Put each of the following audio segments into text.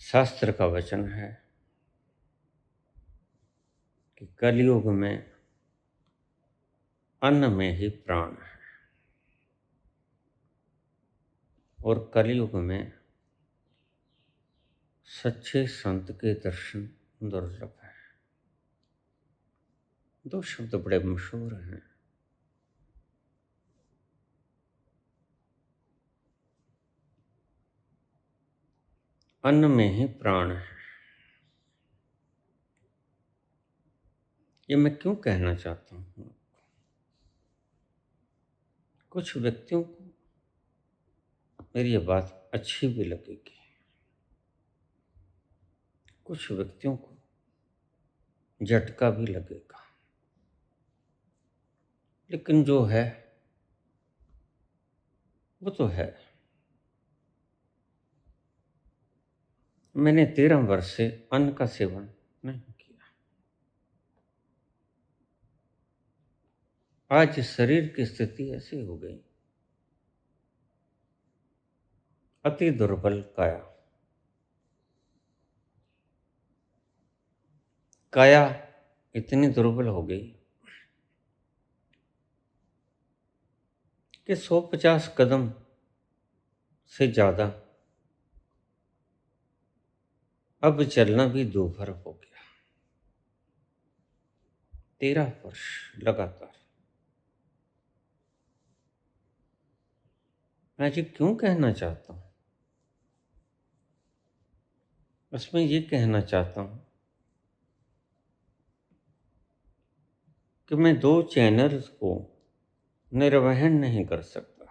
शास्त्र का वचन है कि कलयुग में अन्न में ही प्राण है और कलयुग में सच्चे संत के दर्शन दुर्लभ है। दो शब्द बड़े मशहूर हैं। अन्न में ही प्राण है। ये मैं क्यों कहना चाहता हूँ? कुछ व्यक्तियों को मेरी ये बात अच्छी भी लगेगी, कुछ व्यक्तियों को झटका भी लगेगा, लेकिन जो है वो तो है। मैंने 13 वर्ष से अन्न का सेवन नहीं किया। आज शरीर की स्थिति ऐसी हो गई, अति दुर्बल काया। काया इतनी दुर्बल हो गई कि 150 कदम से ज्यादा अब चलना भी दूभर हो गया। 13 वर्ष लगातार। मैं जी क्यों कहना चाहता हूं? उसमें ये कहना चाहता हूं कि मैं 2 चैनल्स को निर्वहन नहीं कर सकता।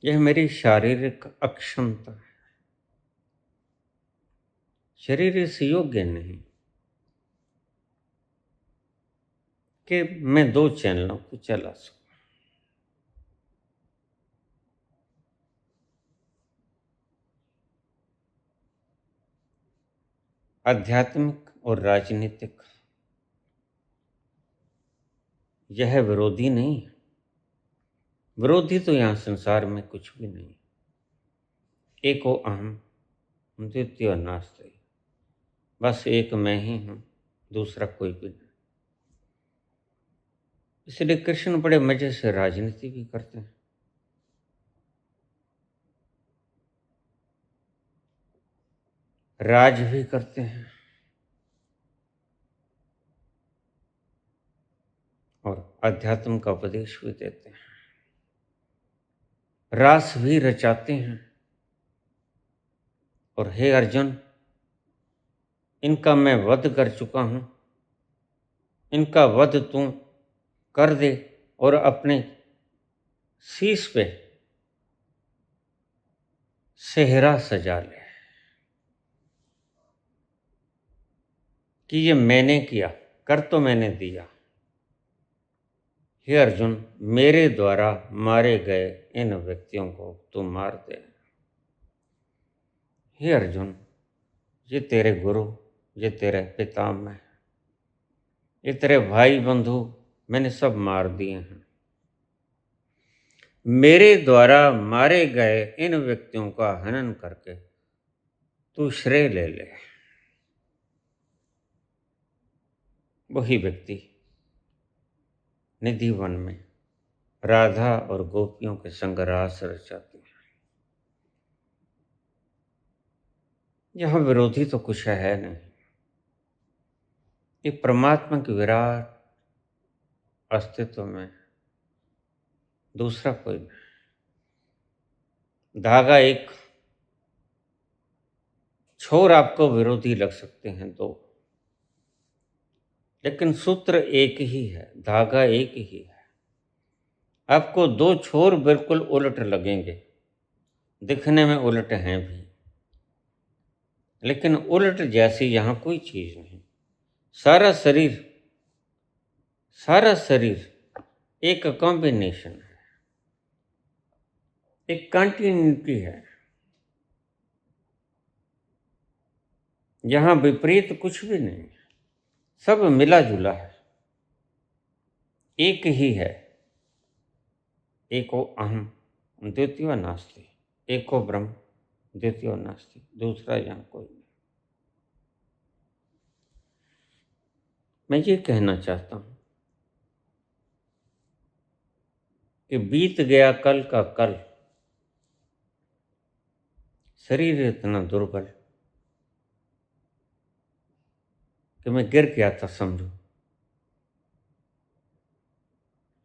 यह मेरी शारीरिक अक्षमता है। शरीर इस योग्य नहीं कि मैं 2 चैनलों को चला सकूं। आध्यात्मिक और राजनीतिक यह विरोधी नहीं है। विरोधी तो यहां संसार में कुछ भी नहीं। एको अहम द्वितीयो नास्ति। बस एक मैं ही हूं, दूसरा कोई भी नहीं। इसलिए कृष्ण बड़े मजे से राजनीति भी करते हैं। राज भी करते हैं और अध्यात्म का उपदेश भी देते हैं। रास भी रचाते हैं। और हे अर्जुन, इनका मैं वध कर चुका हूं, इनका वध तू कर दे और अपने शीश पे सेहरा सजा ले कि ये मैंने किया, कर तो मैंने दिया। हे अर्जुन, मेरे द्वारा मारे गए इन व्यक्तियों को तू मार दे। हे अर्जुन, ये तेरे गुरु, ये तेरे पितामह, ये तेरे भाई बंधु मैंने सब मार दिए हैं। मेरे द्वारा मारे गए इन व्यक्तियों का हनन करके तू श्रेय ले ले। वही व्यक्ति निधि वन में राधा और गोपियों के संग रास रचाते हैं। यहां विरोधी तो कुछ है नहीं। ये परमात्मा के विराट अस्तित्व में दूसरा कोई नहीं। धागा एक, छोर आपको विरोधी लग सकते हैं 2, लेकिन सूत्र एक ही है, धागा एक ही है। आपको 2 छोर बिल्कुल उलट लगेंगे, दिखने में उलट हैं भी, लेकिन उलट जैसी यहां कोई चीज नहीं। सारा शरीर एक कॉम्बिनेशन है, एक कंटिन्यूटी है। यहां विपरीत कुछ भी नहीं, सब मिला जुला है, एक ही है। एको अहम द्वितीयो नास्ति, एको ब्रह्म द्वितीयो नास्ति, दूसरा यहाँ कोई नहीं। मैं ये कहना चाहता हूँ कि बीत गया कल का कल, शरीर इतना दुर्बल कि मैं गिर गया था समझो,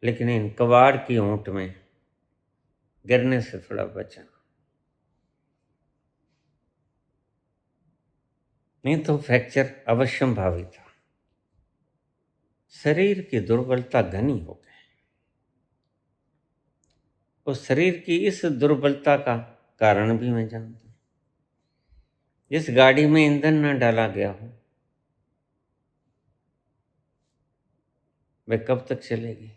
लेकिन इन कबाड़ की ऊंट में गिरने से थोड़ा बचा, नहीं तो फ्रैक्चर अवश्यंभावी था। शरीर की दुर्बलता घनी हो गई। उस शरीर की इस दुर्बलता का कारण भी मैं जानता हूं। जिस गाड़ी में ईंधन न डाला गया हो वह कब तक चलेगी,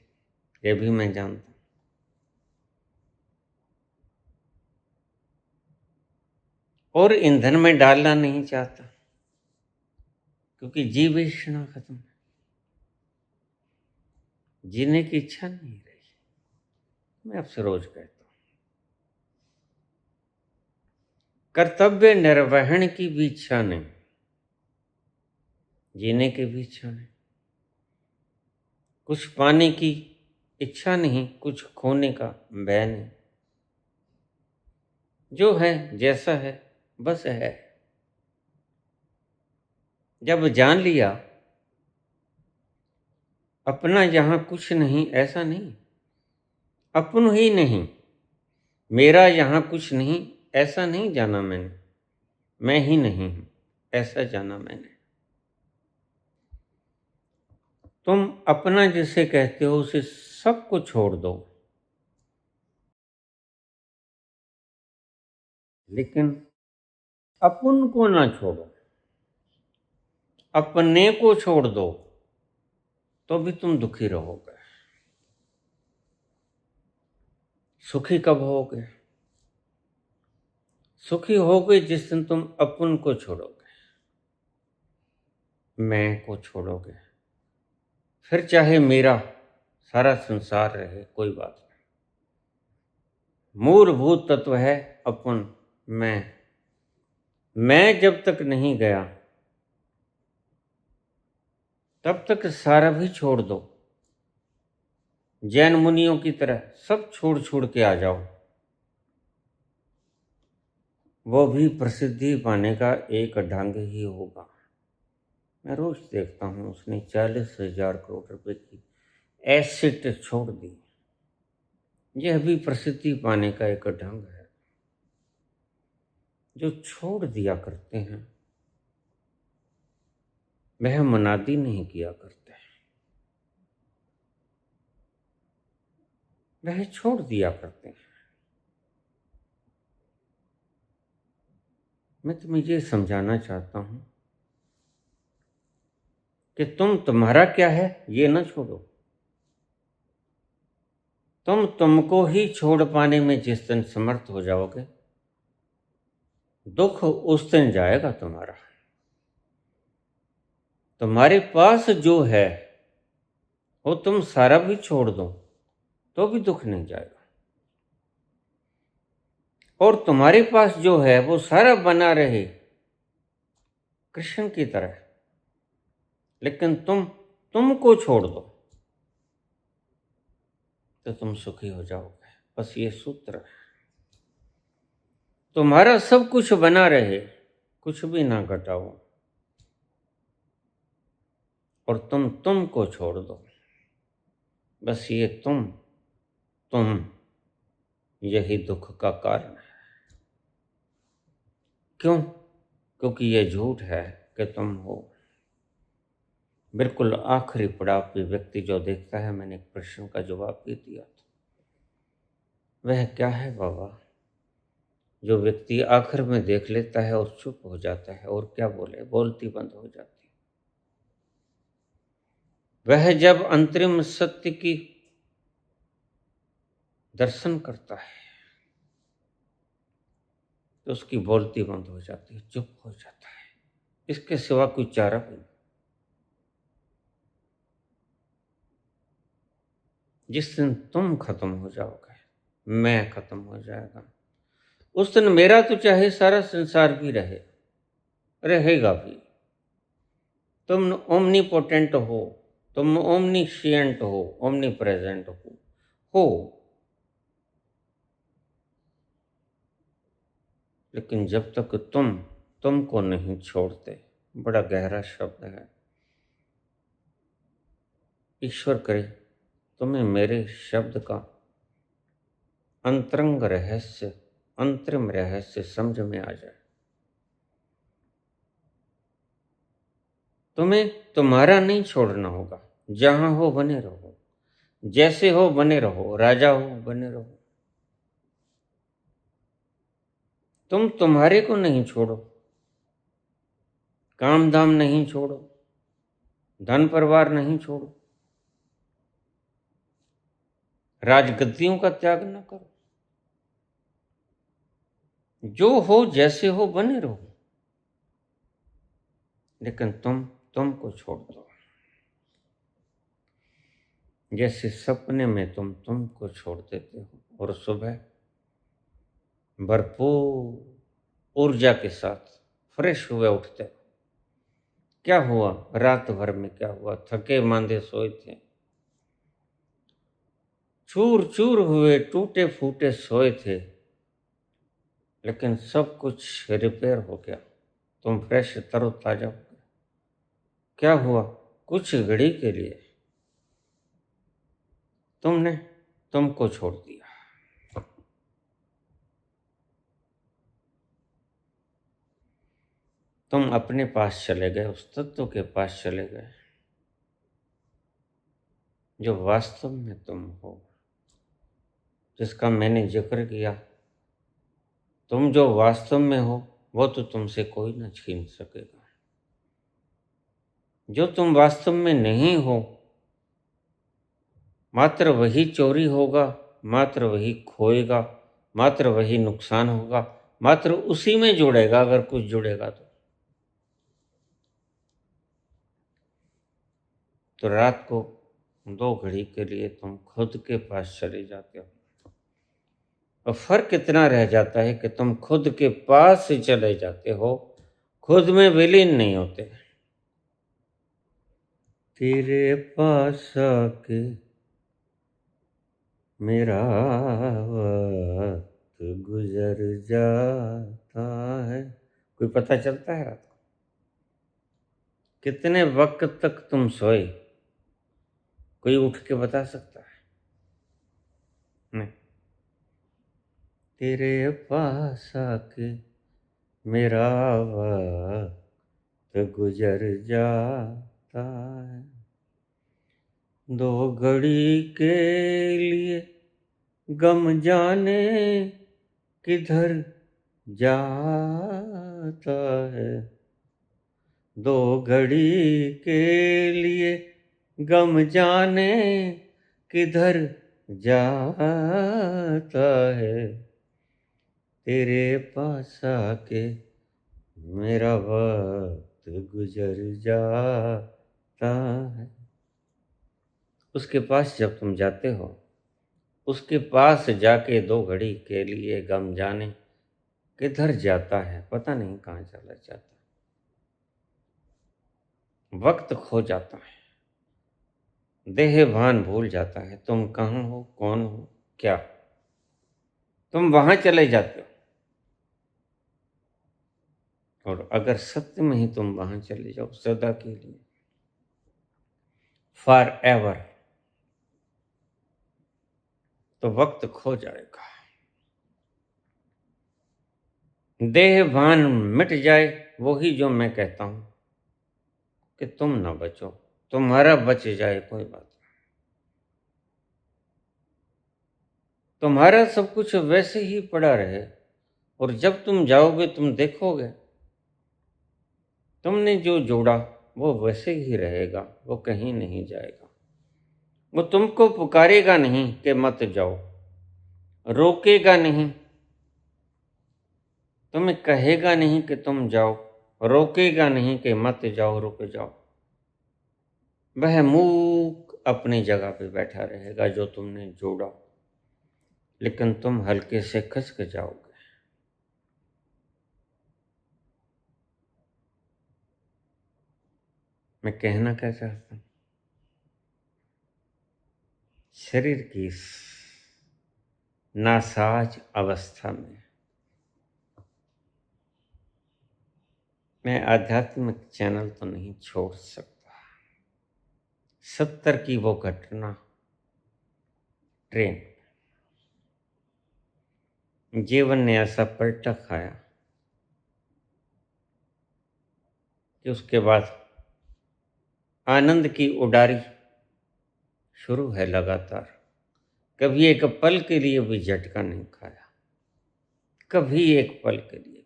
यह भी मैं जानता हूं। और ईंधन में डालना नहीं चाहता क्योंकि जीवेषणा खत्म है, जीने की इच्छा नहीं रही। मैं आपसे रोज कहता हूं, कर्तव्य निर्वहन की भी इच्छा नहीं, जीने की भी इच्छा नहीं, कुछ पाने की इच्छा नहीं, कुछ खोने का भय नहीं। जो है जैसा है बस है। जब जान लिया अपना यहाँ कुछ नहीं, ऐसा नहीं, अपन ही नहीं, मेरा यहाँ कुछ नहीं, ऐसा नहीं जाना मैंने, मैं ही नहीं हूं, ऐसा जाना मैंने। तुम अपना जिसे कहते हो उसे सबको छोड़ दो, लेकिन अपन को ना छोड़ो। अपने को छोड़ दो तो भी तुम दुखी रहोगे। सुखी कब होगे? सुखी होगे जिस दिन तुम अपन को छोड़ोगे, मैं को छोड़ोगे। फिर चाहे मेरा सारा संसार रहे, कोई बात नहीं। मूलभूत तत्व है अपन, मैं जब तक नहीं गया तब तक सारा भी छोड़ दो। जैन मुनियों की तरह सब छोड़ छोड़ के आ जाओ, वो भी प्रसिद्धि पाने का एक ढंग ही होगा। मैं रोज देखता हूँ उसने 40,000 करोड़ रुपए की एसेट छोड़ दी। यह भी प्रसिद्धि पाने का एक ढंग है। जो छोड़ दिया करते हैं वह मनादी नहीं किया करते, वह छोड़ दिया करते हैं। मैं तुम्हें ये समझाना चाहता हूं कि तुम्हारा क्या है ये ना छोड़ो। तुमको ही छोड़ पाने में जिस दिन समर्थ हो जाओगे, दुख उस दिन जाएगा तुम्हारा। तुम्हारे पास जो है वो तुम सारा भी छोड़ दो तो भी दुख नहीं जाएगा, और तुम्हारे पास जो है वो सारा बना रहे कृष्ण की तरह, लेकिन तुमको छोड़ दो तो तुम सुखी हो जाओगे। बस ये सूत्र है। तुम्हारा सब कुछ बना रहे, कुछ भी ना घटाओ, और तुमको छोड़ दो। बस ये तुम यही दुख का कारण है। क्यों? क्योंकि ये झूठ है कि तुम हो। बिल्कुल आखिरी पड़ाव पे व्यक्ति जो देखता है, मैंने एक प्रश्न का जवाब भी दिया था, वह क्या है बाबा? जो व्यक्ति आखिर में देख लेता है और चुप हो जाता है, और क्या बोले, बोलती बंद हो जाती है। वह जब अंतरिम सत्य की दर्शन करता है तो उसकी बोलती बंद हो जाती है, चुप हो जाता है। इसके सिवा कोई चारा भी नहीं। जिस दिन तुम खत्म हो जाओगे, मैं खत्म हो जाएगा, उस दिन मेरा तो चाहे सारा संसार भी रहे, रहेगा भी। तुम ओमनीपोटेंट हो, तुम ओमनीशिएंट हो, ओमनी प्रेजेंट हो, लेकिन जब तक तुमको नहीं छोड़ते। बड़ा गहरा शब्द है। ईश्वर करे तुम्हें मेरे शब्द का अंतरंग रहस्य, अंतरिम रहस्य समझ में आ जाए। तुम्हें तुम्हारा नहीं छोड़ना होगा। जहां हो बने रहो, जैसे हो बने रहो, राजा हो बने रहो। तुम तुम्हारे को नहीं छोड़ो, काम धाम नहीं छोड़ो, धन परिवार नहीं छोड़ो, राजगद्दियों का त्याग न करो। जो हो जैसे हो बने रहो, लेकिन तुमको छोड़ दो। जैसे सपने में तुमको छोड़ देते हो और सुबह भरपूर ऊर्जा के साथ फ्रेश हुए उठते हो। क्या हुआ रात भर में, क्या हुआ, थके मांदे सोए थे, चूर चूर हुए टूटे फूटे सोए थे, लेकिन सब कुछ रिपेयर हो गया। तुम फ्रेश तरोताजा हो गए। क्या हुआ, कुछ घड़ी के लिए तुमको छोड़ दिया। तुम अपने पास चले गए, उस तत्व के पास चले गए जो वास्तव में तुम हो, जिसका मैंने जिक्र किया। तुम जो वास्तव में हो वो तो तुमसे कोई न छीन सकेगा। जो तुम वास्तव में नहीं हो, मात्र वही चोरी होगा, मात्र वही खोएगा, मात्र वही नुकसान होगा, मात्र उसी में जुड़ेगा अगर कुछ जुड़ेगा तो रात को 2 घड़ी के लिए तुम खुद के पास चले जाते हो। और फर्क इतना रह जाता है कि तुम खुद के पास ही चले जाते हो, खुद में विलीन नहीं होते। तेरे पास आके मेरा वक्त गुजर जाता है। कोई पता चलता है रात को कितने वक्त तक तुम सोए? कोई उठ के बता सकता है? नहीं। तेरे पास आके मेरा वक्त गुजर जाता है, 2 घड़ी के लिए गम जाने किधर जाता है, 2 घड़ी के लिए गम जाने किधर जाता है, तेरे पास आके मेरा वक्त गुजर जाता है। उसके पास जब तुम जाते हो, उसके पास जाके 2 घड़ी के लिए गम जाने किधर जाता है, पता नहीं कहाँ चला जाता, वक्त खो जाता है, देह भान भूल जाता है। तुम कहाँ हो, कौन हो, क्या, तुम वहां चले जाते हो। और अगर सत्य में ही तुम वहां चले जाओ सदा के लिए, फॉर एवर, तो वक्त खो जाएगा, देह भान मिट जाए। वही जो मैं कहता हूं कि तुम ना बचो, तुम्हारा बच जाए कोई बात नहीं, तुम्हारा सब कुछ वैसे ही पड़ा रहे। और जब तुम जाओगे तुम देखोगे तुमने जो जोड़ा वो वैसे ही रहेगा, वो कहीं नहीं जाएगा। वो तुमको पुकारेगा नहीं कि मत जाओ, रोकेगा नहीं, तुम्हें कहेगा नहीं कि तुम जाओ, रोकेगा नहीं कि मत जाओ, रुक जाओ। वह मूक अपनी जगह पे बैठा रहेगा जो तुमने जोड़ा, लेकिन तुम हल्के से खिसक जाओगे। मैं कहना क्या चाहता हूँ, शरीर की इस नासाज अवस्था में मैं आध्यात्मिक चैनल तो नहीं छोड़ सकता। 70 की वो घटना ट्रेन, जीवन ने ऐसा पलटा खाया कि उसके बाद आनंद की उडारी शुरू है लगातार। कभी एक पल के लिए भी झटका नहीं खाया, कभी एक पल के लिए भी।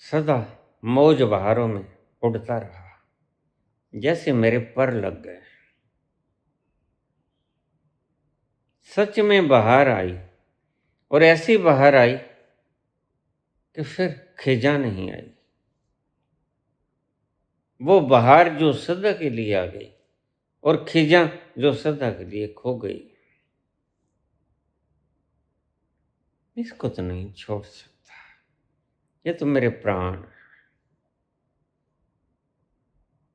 सदा मौज बहारों में उड़ता रहा, जैसे मेरे पर लग गए। सच में बहार आई, और ऐसी बहार आई कि फिर खिजा नहीं आई। वो बहार जो सदा के लिए आ गई और खिजा जो सदा के लिए खो गई, इसको तो नहीं छोड़ सकता। ये तो मेरे प्राण,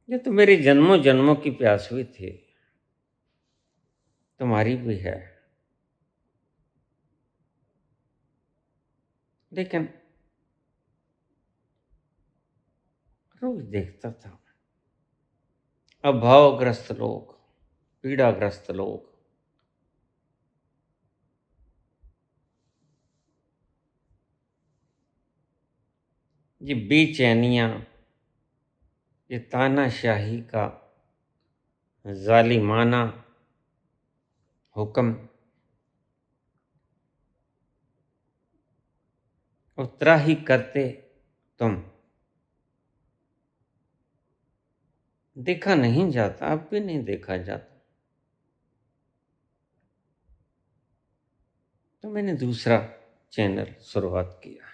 ये तो मेरी जन्मों जन्मों की प्यासी थी, तुम्हारी भी है। लेकिन रोज देखता था अभावग्रस्त लोग, पीड़ाग्रस्त लोग, ये बेचैनियां, ये तानाशाही का जालिमाना हुक्म, उतरा ही करते तुम। देखा नहीं जाता, अब भी नहीं देखा जाता। तो मैंने दूसरा चैनल शुरुआत किया।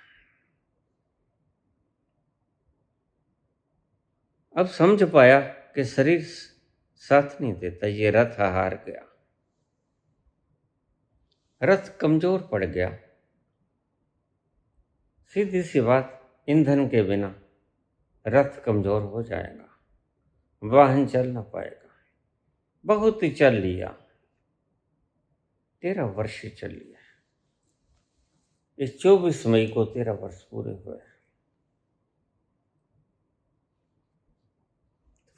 अब समझ पाया कि शरीर साथ नहीं देता, ये रथ हार गया, रथ कमजोर पड़ गया। सीधी सी बात, ईंधन के बिना रथ कमजोर हो जाएगा, वाहन चल ना पाएगा। बहुत ही चल लिया, 13 वर्ष चल लिया। इस 24 मई को 13 वर्ष पूरे हुए।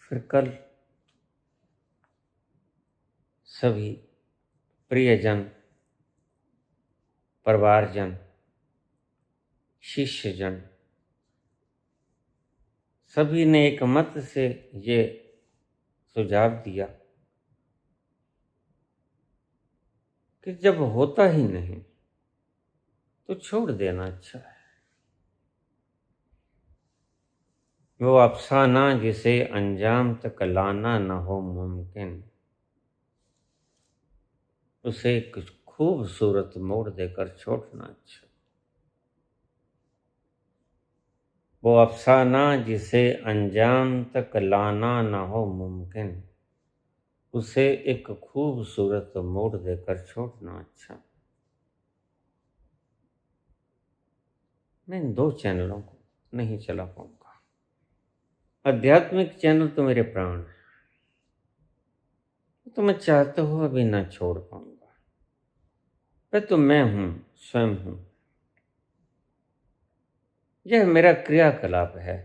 फिर कल सभी प्रियजन, परिवारजन, शिष्यजन, सभी ने एक मत से ये सुझाव दिया कि जब होता ही नहीं तो छोड़ देना अच्छा है। वो अफसाना जिसे अंजाम तक लाना न हो मुमकिन, उसे कुछ खूबसूरत मोड़ देकर छोड़ना अच्छा। वो अफसाना जिसे अंजाम तक लाना न हो मुमकिन, उसे एक खूबसूरत मोड़ देकर छोड़ना अच्छा। मैं इन 2 चैनलों को नहीं चला पाऊंगा। आध्यात्मिक चैनल तो मेरे प्राण है, तो मैं चाहता हूँ अभी ना छोड़ पाऊंगा। मैं तो मैं हूं, स्वयं हूं। यह मेरा क्रियाकलाप है।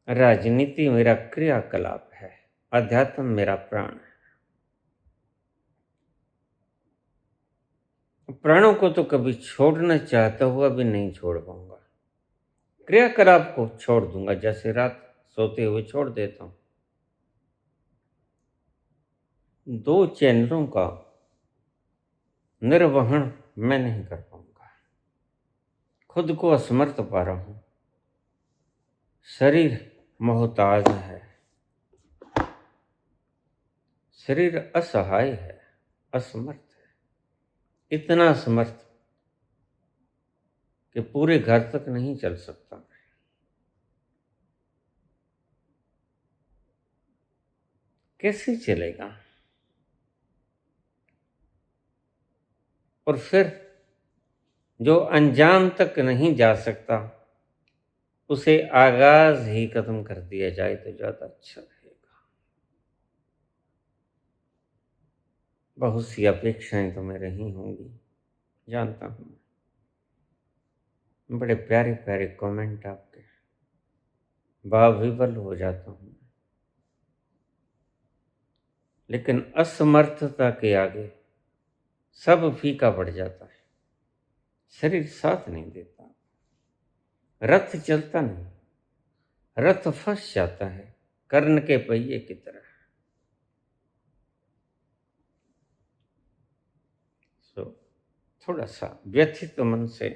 राजनीति मेरा क्रियाकलाप है, अध्यात्म मेरा प्राण है। प्राणों को तो कभी छोड़ना चाहता हुआ भी नहीं छोड़ पाऊंगा। क्रियाकलाप को छोड़ दूंगा, जैसे रात सोते हुए छोड़ देता हूं। 2 चैनलों का निर्वहन मैं नहीं कर पाऊंगा। खुद को असमर्थ पा रहा हूं। शरीर मोहताज है, शरीर असहाय है, असमर्थ है। इतना असमर्थ कि पूरे घर तक नहीं चल सकता। कैसे चलेगा? और फिर जो अंजाम तक नहीं जा सकता, उसे आगाज ही खत्म कर दिया जाए तो ज्यादा अच्छा रहेगा। बहुत सी अपेक्षाएं तो मैं रही होंगी, जानता हूं। बड़े प्यारे प्यारे कमेंट आपके, बाविवल हो जाता हूं। लेकिन असमर्थता के आगे सब फीका पड़ जाता है। शरीर साथ नहीं देता, रथ चलता नहीं, रथ फंस जाता है कर्ण के पहिए की तरह। सो थोड़ा सा व्यथित मन से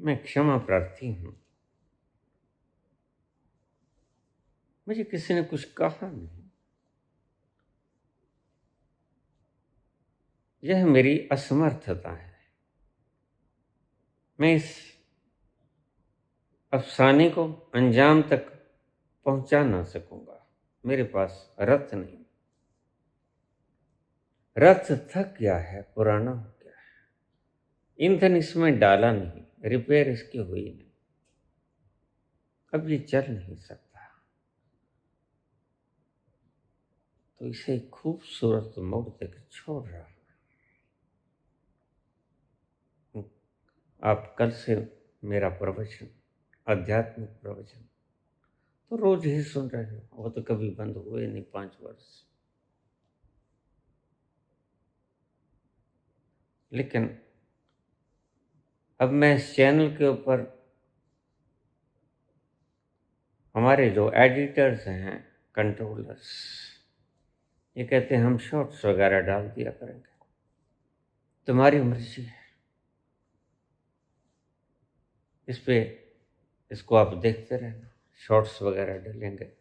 मैं क्षमा प्रार्थी हूं। मुझे किसी ने कुछ कहा नहीं, यह मेरी असमर्थता है। मैं इस अफसाने को अंजाम तक पहुंचा ना सकूंगा। मेरे पास रथ नहीं, रथ थक गया है, पुराना हो गया है, ईंधन इसमें डाला नहीं, रिपेयर इसकी हुई नहीं, अब ये चल नहीं सकता। तो इसे एक खूबसूरत मोड़ देकर छोड़ रहा हूं। आप कल से मेरा प्रवचन, आध्यात्मिक प्रवचन तो रोज ही सुन रहे हो, वो तो कभी बंद हुए नहीं 5 वर्ष। लेकिन अब मैं इस चैनल के ऊपर हमारे जो एडिटर्स हैं, कंट्रोलर्स, ये कहते हैं हम शॉर्ट्स वगैरह डाल दिया करेंगे। तुम्हारी मर्जी है, इस पे इसको आप देखते रहना, शॉर्ट्स वगैरह डालेंगे।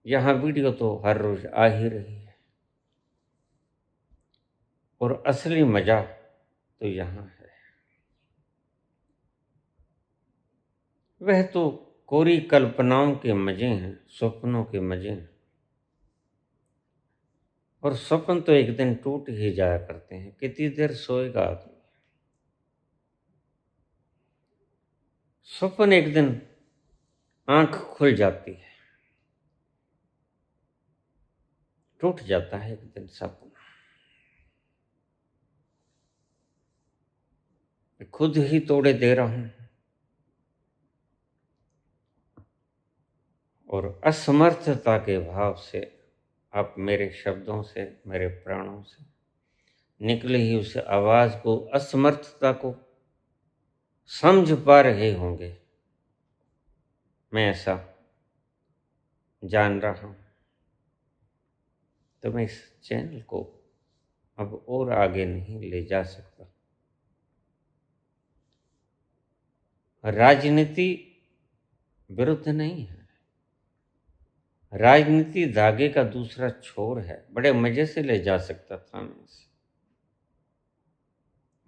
यहाँ वीडियो तो हर रोज आ ही रही है, और असली मजा तो यहाँ है। वह तो कोरी कल्पनाओं के मजे हैं, स्वप्नों के मजे हैं, और स्वप्न तो एक दिन टूट ही जाया करते हैं। कितनी देर सोएगा आदमी? स्वप्न एक दिन आंख खुल जाती है, टूट जाता है एक दिन सपना। खुद ही तोड़े दे रहा हूं, और असमर्थता के भाव से आप मेरे शब्दों से, मेरे प्राणों से निकली ही उस आवाज को, असमर्थता को समझ पा रहे होंगे। मैं ऐसा जान रहा हूं। तो मैं इस चैनल को अब और आगे नहीं ले जा सकता। राजनीति विरुद्ध नहीं है, राजनीति धागे का दूसरा छोर है। बड़े मजे से ले जा सकता था मैं इसे,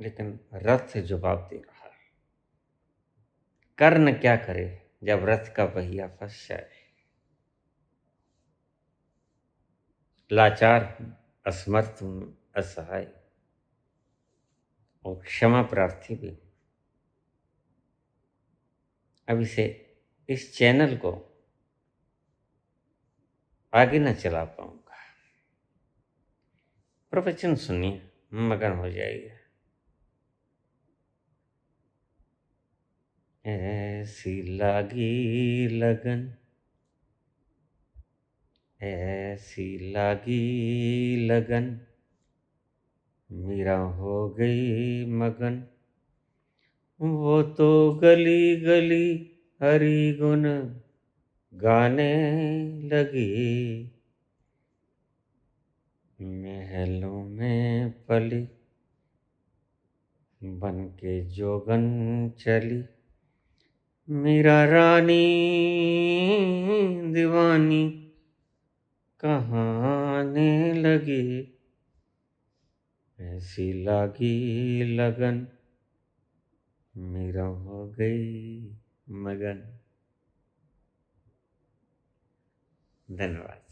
लेकिन रथ जवाब दे रहा है। कर्ण क्या करे जब रथ का पहिया फंस जाए? लाचार हूं, असमर्थ हूं, असहाय और क्षमा प्रार्थी भी हूं। अब इस चैनल को आगे न चला पाऊंगा। प्रवचन सुनिए, मगन हो जाइए। ऐसी लागी लगन, ऐसी लागी लगन, मीरा हो गई मगन। वो तो गली गली हरि गुण गाने लगी, महलों में पली बन के जोगन चली। मीरा रानी दीवानी कहाने लगी, ऐसी लागी लगन, मीरा हो गई मगन। धन्यवाद।